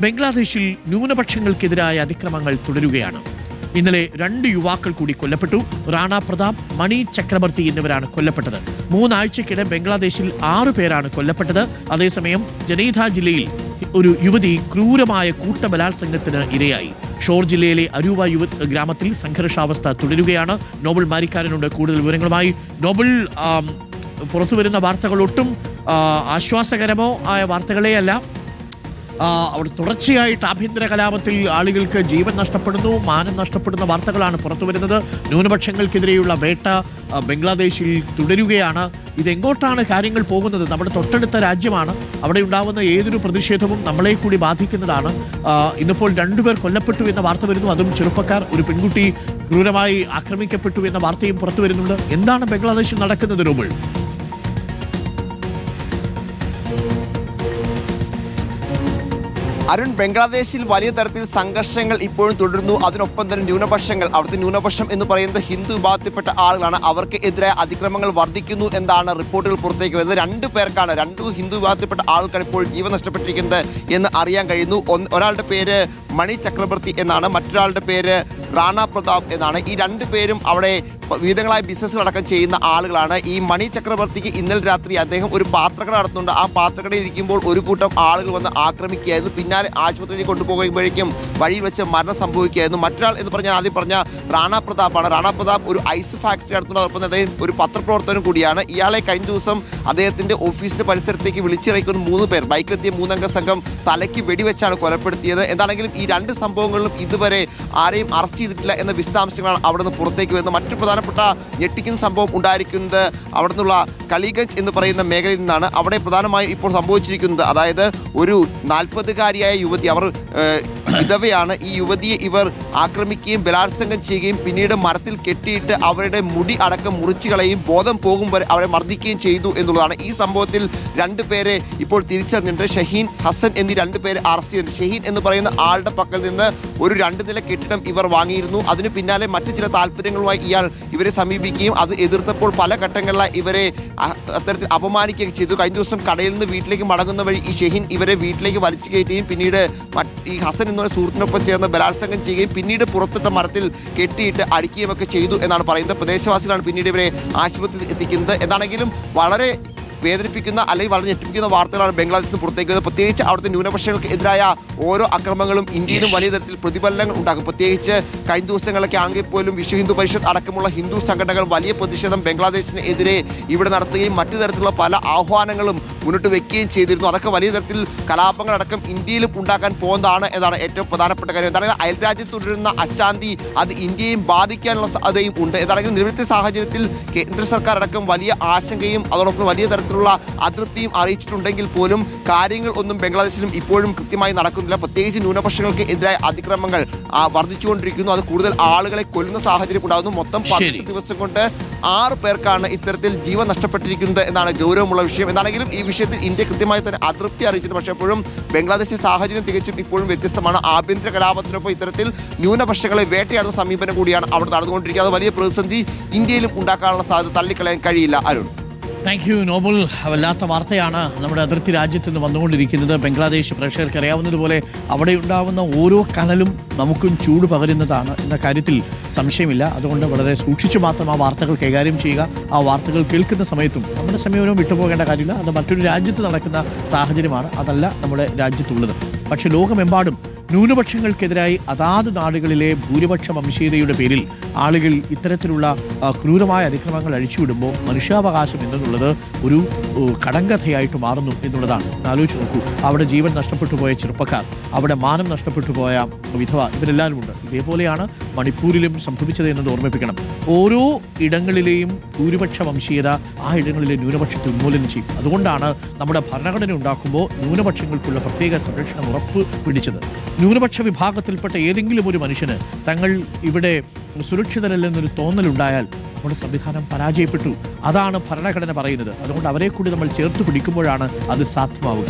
ബംഗ്ലാദേശിൽ ന്യൂനപക്ഷങ്ങൾക്കെതിരായ അതിക്രമങ്ങൾ തുടരുകയാണ്. ഇന്നലെ 2 യുവാക്കൾ കൂടി കൊല്ലപ്പെട്ടു. റാണ പ്രതാപ്, മണി ചക്രവർത്തി എന്നിവരാണ് കൊല്ലപ്പെട്ടത്. 3 ആഴ്ചക്കിടെ ബംഗ്ലാദേശിൽ 6 പേരാണ് കൊല്ലപ്പെട്ടത്. അതേസമയം ജനീധ ജില്ലയിൽ ഒരു യുവതി ക്രൂരമായ കൂട്ടബലാത്സംഗത്തിന് ഇരയായി. ഷോർ ജില്ലയിലെ അരൂവ ഗ്രാമത്തിൽ സംഘർഷാവസ്ഥ തുടരുകയാണ്. നോബൽ മാരിക്കാരനുണ്ട് കൂടുതൽ വിവരങ്ങളുമായി. നോബൽ, പുറത്തുവരുന്ന വാർത്തകൾ ഒട്ടും ആശ്വാസകരമോ ആയ വാർത്തകളെയല്ല. അവിടെ തുടർച്ചയായിട്ട് ആഭ്യന്തര കലാപത്തിൽ ആളുകൾക്ക് ജീവൻ നഷ്ടപ്പെടുന്നു, മാനം നഷ്ടപ്പെടുന്ന വാർത്തകളാണ് പുറത്തു വരുന്നത്. ന്യൂനപക്ഷങ്ങൾക്കെതിരെയുള്ള വേട്ട ബംഗ്ലാദേശിൽ തുടരുകയാണ്. ഇതെങ്ങോട്ടാണ് കാര്യങ്ങൾ പോകുന്നത്? നമ്മുടെ തൊട്ടടുത്ത രാജ്യമാണ്. അവിടെ ഉണ്ടാവുന്ന ഏതൊരു പ്രതിഷേധവും നമ്മളെ കൂടി ബാധിക്കുന്നതാണ്. ഇന്നിപ്പോൾ 2 പേർ കൊല്ലപ്പെട്ടു എന്ന വാർത്ത വരുന്നു. അതും ചെറുപ്പക്കാർ. ഒരു പെൺകുട്ടി ക്രൂരമായി ആക്രമിക്കപ്പെട്ടു എന്ന വാർത്തയും പുറത്തു വരുന്നുണ്ട്. എന്താണ് ബംഗ്ലാദേശിൽ നടക്കുന്നത് നോബൽ? അരുൺ, ബംഗ്ലാദേശിൽ വലിയ തരത്തിൽ സംഘർഷങ്ങൾ ഇപ്പോഴും തുടരുന്നു. അതിനൊപ്പം തന്നെ ന്യൂനപക്ഷങ്ങൾ, അവിടുത്തെ ന്യൂനപക്ഷം എന്ന് പറയുന്നത് ഹിന്ദു വിഭാഗത്തിൽപ്പെട്ട ആളുകളാണ്. അവർക്ക് എതിരായ അതിക്രമങ്ങൾ വർദ്ധിക്കുന്നു എന്നാണ് റിപ്പോർട്ടുകൾ പുറത്തേക്ക് വരുന്നത്. 2 പേർക്കാണ്, 2 ഹിന്ദു വിഭാഗത്തിൽപ്പെട്ട ആൾക്കാണ് ഇപ്പോൾ ജീവൻ നഷ്ടപ്പെട്ടിരിക്കുന്നത് എന്ന് അറിയാൻ കഴിയുന്നു. ഒരാളുടെ പേര് മണി ചക്രവർത്തി എന്നാണ്, മറ്റൊരാളുടെ പേര് റാണ പ്രതാപ് എന്നാണ്. ഈ 2 പേരും അവിടെ വിവിധങ്ങളായ ബിസിനസ്സുകൾ അടക്കം ചെയ്യുന്ന ആളുകളാണ്. ഈ മണി ചക്രവർത്തിക്ക് ഇന്നലെ രാത്രി അദ്ദേഹം ഒരു പാത്രക്കട നടത്തുന്നുണ്ട്. ആ പാത്രക്കടയിൽ ഇരിക്കുമ്പോൾ ഒരു കൂട്ടം ആളുകൾ വന്ന് ആക്രമിക്കുകയായിരുന്നു. പിന്നാലെ ആശുപത്രിയിൽ കൊണ്ടുപോകുമ്പോഴേക്കും വഴിയിൽ വെച്ച് മരണം സംഭവിക്കുകയായിരുന്നു. മറ്റൊരാൾ എന്ന് പറഞ്ഞാൽ ആദ്യം പറഞ്ഞ റാണ പ്രതാപ്പാണ്. റാണ പ്രതാപ് ഒരു ഐസ് ഫാക്ടറി നടത്തുന്നതോടൊപ്പം അദ്ദേഹം ഒരു പത്രപ്രവർത്തനം കൂടിയാണ്. ഇയാളെ കഴിഞ്ഞ ദിവസം അദ്ദേഹത്തിന്റെ ഓഫീസിന്റെ പരിസരത്തേക്ക് വിളിച്ചിറക്കുന്ന 3 പേർ, ബൈക്കിലെത്തിയ 3 അംഗ സംഘം തലയ്ക്ക് വെടിവെച്ചാണ് കൊലപ്പെടുത്തിയത്. എന്താണെങ്കിലും ഈ 2 സംഭവങ്ങളിലും ഇതുവരെ ആരെയും അറസ്റ്റ് ചെയ്തിട്ടില്ല എന്ന വിശദാംശങ്ങളാണ് അവിടെ നിന്ന് പുറത്തേക്ക് വരുന്നത്. മറ്റൊരു പ്രധാനപ്പെട്ട ഞെട്ടിക്കുന്ന സംഭവം ഉണ്ടായിരിക്കുന്നത് അവിടെ നിന്നുള്ള കളിഗഞ്ച് എന്ന് പറയുന്ന മേഖലയിൽ നിന്നാണ്. അവിടെ പ്രധാനമായും ഇപ്പോൾ സംഭവിച്ചിരിക്കുന്നത്, അതായത് ഒരു 40-കാരിയായ യുവതി, അവർ വിധവയാണ്. ഈ യുവതിയെ ഇവർ ആക്രമിക്കുകയും ബലാത്സംഗം ചെയ്യുകയും പിന്നീട് മരത്തിൽ കെട്ടിയിട്ട് അവരുടെ മുടി അടക്കം മുറിച്ചു കളയും, ബോധം പോകും വരെ അവരെ മർദ്ദിക്കുകയും ചെയ്തു എന്നുള്ളതാണ്. ഈ സംഭവത്തിൽ 2 പേരെ ഇപ്പോൾ തിരിച്ചറിഞ്ഞിട്ടുണ്ട്. ഷഹീൻ, ഹസൻ എന്നീ 2 പേരെ അറസ്റ്റ് ചെയ്തിട്ടുണ്ട്. ഷഹീൻ എന്ന് പറയുന്ന ആളുടെ പക്കൽ നിന്ന് ഒരു 2 നില കെട്ടിടം ഇവർ വാങ്ങിയിരുന്നു. അതിന് പിന്നാലെ മറ്റു ചില താല്പര്യങ്ങളുമായി ഇയാൾ ഇവരെ സമീപിക്കുകയും അത് എതിർത്തപ്പോൾ പല ഘട്ടങ്ങളിലായി ഇവരെ അത്തരത്തിൽ അപമാനിക്കുകയും ചെയ്തു. കഴിഞ്ഞ ദിവസം കടയിൽ നിന്ന് വീട്ടിലേക്ക് മടങ്ങുന്ന വഴി ഈ ഷഹീൻ ഇവരെ വീട്ടിലേക്ക് വലിച്ചു കയറ്റുകയും പിന്നീട് ഈ ഹസൻ എന്ന സുഹൃത്തിനൊപ്പം ചേർന്ന് ബലാത്സംഗം ചെയ്യുകയും പിന്നീട് പുറത്തിട്ട മരത്തിൽ കെട്ടിയിട്ട് അടിക്കുകയും ഒക്കെ ചെയ്തു എന്നാണ് പറയുന്നത്. പ്രദേശവാസികളാണ് പിന്നീട് ഇവരെ ആശുപത്രിയിൽ എത്തിക്കുന്നത്. എന്താണെങ്കിലും വളരെ വേദനിപ്പിക്കുന്ന അല്ലെങ്കിൽ വളരെ ഞെട്ടിപ്പിക്കുന്ന വാർത്തകളാണ് ബംഗ്ലാദേശിൽ പുറത്തേക്ക് വരുന്നത്. പ്രത്യേകിച്ച് അവിടുത്തെ ന്യൂനപക്ഷങ്ങൾക്ക് എതിരായ ഓരോ അക്രമങ്ങളും ഇന്ത്യയിലും വലിയ തരത്തിൽ പ്രതിഫലനങ്ങൾ ഉണ്ടാക്കും. പ്രത്യേകിച്ച് കഴിഞ്ഞ ദിവസങ്ങളൊക്കെ ആണെങ്കിൽ പോലും വിശ്വ ഹിന്ദു പരിഷത്ത് അടക്കമുള്ള ഹിന്ദു സംഘടനകൾ വലിയ പ്രതിഷേധം ബംഗ്ലാദേശിന് എതിരെ ഇവിടെ നടത്തുകയും മറ്റു തരത്തിലുള്ള പല ആഹ്വാനങ്ങളും മുന്നോട്ട് വെക്കുകയും ചെയ്തിരുന്നു. അതൊക്കെ വലിയ തരത്തിൽ കലാപങ്ങളടക്കം ഇന്ത്യയിലും ഉണ്ടാക്കാൻ പോകുന്നതാണ് എന്നാണ് ഏറ്റവും പ്രധാനപ്പെട്ട കാര്യം. എന്താണെങ്കിൽ അയൽരാജ്യത്ത് തുടരുന്ന അശാന്തി അത് ഇന്ത്യയും ബാധിക്കാനുള്ള സാധ്യതയും ഉണ്ട്. എന്താണെങ്കിലും നിലവിലത്തെ സാഹചര്യത്തിൽ കേന്ദ്ര സർക്കാർ അടക്കം വലിയ ആശങ്കയും അതോടൊപ്പം വലിയ തരത്തിലുള്ള അതൃപ്തിയും അറിയിച്ചിട്ടുണ്ടെങ്കിൽ പോലും കാര്യങ്ങൾ ഒന്നും ബംഗ്ലാദേശിലും ഇപ്പോഴും കൃത്യമായി നടക്കുന്നില്ല. പ്രത്യേകിച്ച് ന്യൂനപക്ഷങ്ങൾക്ക് എതിരായ അതിക്രമങ്ങൾ വർദ്ധിച്ചുകൊണ്ടിരിക്കുന്നു. അത് കൂടുതൽ ആളുകളെ കൊല്ലുന്ന സാഹചര്യം ഉണ്ടാകുന്നു. മൊത്തം 18 ദിവസം കൊണ്ട് 6 പേർക്കാണ് ഇത്തരത്തിൽ ജീവൻ നഷ്ടപ്പെട്ടിരിക്കുന്നത് എന്നാണ് ഗൗരവമുള്ള വിഷയം. എന്താണെങ്കിലും ഈ വിഷയത്തിൽ ഇന്ത്യ കൃത്യമായി തന്നെ അതൃപ്തി അറിയിച്ചിട്ടുണ്ട്. പക്ഷേ എപ്പോഴും ബംഗ്ലാദേശിലെ സാഹചര്യം തികച്ചും ഇപ്പോഴും വ്യത്യസ്തമാണ്. ആഭ്യന്തര കലാപത്തിനൊപ്പം ഇത്തരത്തിൽ ന്യൂനപക്ഷങ്ങളെ വേട്ടയാടുന്ന സമീപനം കൂടിയാണ് അവിടെ നടന്നുകൊണ്ടിരിക്കുന്നത്. അത് വലിയ പ്രതിസന്ധി ഇന്ത്യയിലും ഉണ്ടാക്കാനുള്ള സാധ്യത തള്ളിക്കളയാൻ കഴിയില്ല. Arun, thank you Nobel. വല്ലാത്ത വാർത്തയാണ് നമ്മുടെ അതിർത്തി രാജ്യത്ത് നിന്ന് വന്നുകൊണ്ടിരിക്കുന്നത്. ബംഗ്ലാദേശ് പ്രേക്ഷകർക്ക് അറിയാവുന്നതുപോലെ അവിടെ ഉണ്ടാവുന്ന ഓരോ കനലും നമുക്കും ചൂട് പകരുന്നതാണ് എന്ന കാര്യത്തിൽ സംശയമില്ല. അതുകൊണ്ട് വളരെ സൂക്ഷിച്ചു മാത്രം ആ വാർത്തകൾ കൈകാര്യം ചെയ്യുക. ആ വാർത്തകൾ കേൾക്കുന്ന സമയത്തും നമ്മുടെ സമീപനവും വിട്ടുപോകേണ്ട കാര്യമില്ല. അത് മറ്റൊരു രാജ്യത്ത് നടക്കുന്ന സാഹചര്യമാണ്, അതല്ല നമ്മുടെ രാജ്യത്തുള്ളത്. പക്ഷെ ലോകമെമ്പാടും ന്യൂനപക്ഷങ്ങൾക്കെതിരായി അതാത് നാടുകളിലെ ഭൂരിപക്ഷ വംശീയതയുടെ പേരിൽ ആളുകൾ ഇത്തരത്തിലുള്ള ക്രൂരമായ അതിക്രമങ്ങൾ അഴിച്ചുവിടുമ്പോൾ മനുഷ്യാവകാശം എന്നുള്ളത് ഒരു കടങ്കഥയായിട്ട് മാറുന്നു എന്നുള്ളതാണ്. ആലോചിച്ച് നോക്കൂ, അവിടെ ജീവൻ നഷ്ടപ്പെട്ടു പോയ ചെറുപ്പക്കാർ, അവിടെ മാനം നഷ്ടപ്പെട്ടു പോയ വിധവ, ഇവരെല്ലാവരും ഉണ്ട്. ഇതേപോലെയാണ് മണിപ്പൂരിലും സംഭവിച്ചത് എന്നത് ഓർമ്മിപ്പിക്കണം. ഓരോ ഇടങ്ങളിലെയും ഭൂരിപക്ഷ വംശീയത ആ ഇടങ്ങളിലെ ന്യൂനപക്ഷത്തെ ഉന്മൂലനം ചെയ്യും. അതുകൊണ്ടാണ് നമ്മുടെ ഭരണഘടന ഉണ്ടാക്കുമ്പോൾ ന്യൂനപക്ഷങ്ങൾക്കുള്ള പ്രത്യേക സംരക്ഷണം ഉറപ്പ് പിടിച്ചത്. ന്യൂനപക്ഷ വിഭാഗത്തിൽപ്പെട്ട ഏതെങ്കിലും ഒരു മനുഷ്യന് തങ്ങൾ ഇവിടെ സുരക്ഷിതരല്ലെന്നൊരു തോന്നലുണ്ടായാൽ നമ്മുടെ സംവിധാനം പരാജയപ്പെട്ടു. അതാണ് ഭരണഘടന പറയുന്നത്. അതുകൊണ്ട് അവരെ കൂടി നമ്മൾ ചേർത്ത് പിടിക്കുമ്പോഴാണ് അത് സാധ്യമാവുക.